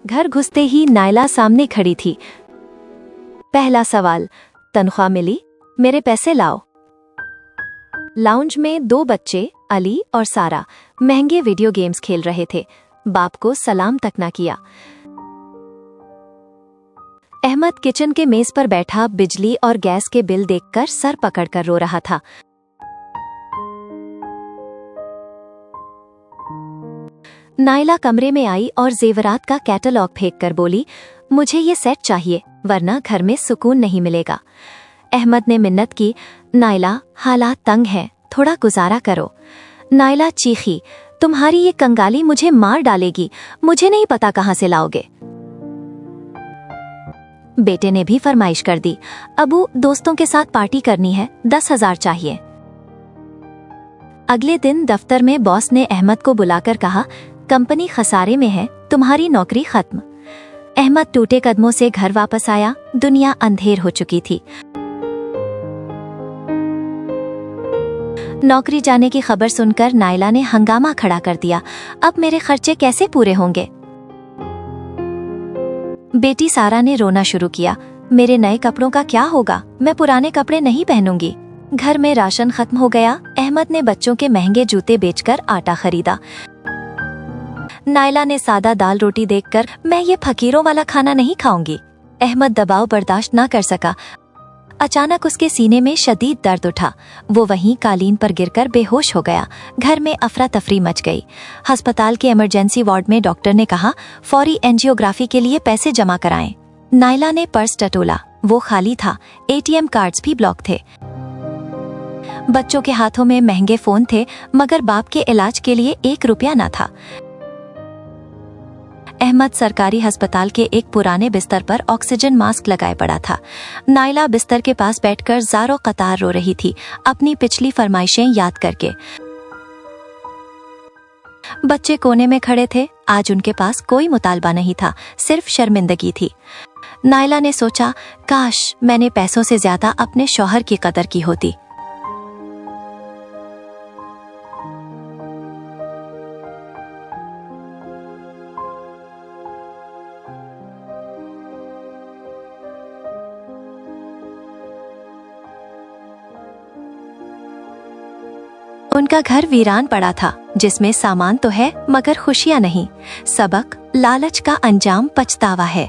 घर घुसते ही नायला सामने खड़ी थी। पहला सवाल, तनख्वाह मिली? मेरे पैसे लाओ। लाउंज में 2 बच्चे अली और सारा महंगे वीडियो गेम्स खेल रहे थे। बाप को सलाम तक ना किया। अहमद किचन के मेज पर बैठा बिजली और गैस के बिल देखकर सर पकड़कर रो रहा था। नायला कमरे में आई और जेवरात का कैटलॉग फेंककर बोली, मुझे ये सेट चाहिए वरना घर में सुकून नहीं मिलेगा। अहमद ने मिन्नत की, नायला हालात तंग हैं, थोड़ा गुजारा करो। नायला चीखी, तुम्हारी ये कंगाली मुझे मार डालेगी, मुझे नहीं पता कहाँ से लाओगे। बेटे ने भी फरमाइश कर दी, अबू दोस्तों के साथ पार्टी करनी है, 10,000 चाहिए। अगले दिन दफ्तर में बॉस ने अहमद को बुलाकर कहा, कंपनी खसारे में है, तुम्हारी नौकरी खत्म। अहमद टूटे कदमों से घर वापस आया। दुनिया अंधेर हो चुकी थी। नौकरी जाने की खबर सुनकर नायला ने हंगामा खड़ा कर दिया, अब मेरे खर्चे कैसे पूरे होंगे। बेटी सारा ने रोना शुरू किया, मेरे नए कपड़ों का क्या होगा, मैं पुराने कपड़े नहीं पहनूंगी। घर में राशन खत्म हो गया। अहमद ने बच्चों के महंगे जूते बेचकर आटा खरीदा। नायला ने सादा दाल रोटी देखकर, मैं ये फकीरों वाला खाना नहीं खाऊंगी। अहमद दबाव बर्दाश्त न कर सका। अचानक उसके सीने में शदीद दर्द उठा। वो वहीं कालीन पर गिरकर बेहोश हो गया। घर में अफरा तफरी मच गई। अस्पताल के इमरजेंसी वार्ड में डॉक्टर ने कहा, फौरी एंजियोग्राफी के लिए पैसे जमा कराएं। नायला ने पर्स टटोला, वो खाली था। एटीएम कार्ड्स भी ब्लॉक थे। बच्चों के हाथों में महंगे फोन थे, मगर बाप के इलाज के लिए 1 रुपया न था। अहमद सरकारी अस्पताल के एक पुराने बिस्तर पर ऑक्सीजन मास्क लगाए पड़ा था। नायला बिस्तर के पास बैठकर ज़ारो कतार रो रही थी, अपनी पिछली फरमाइशें याद करके। बच्चे कोने में खड़े थे। आज उनके पास कोई मुतालबा नहीं था, सिर्फ शर्मिंदगी थी। नायला ने सोचा, काश मैंने पैसों से ज्यादा अपने शौहर की कदर की होती। उनका घर वीरान पड़ा था, जिसमें सामान तो है मगर खुशियां नहीं। सबक, लालच का अंजाम पछतावा है।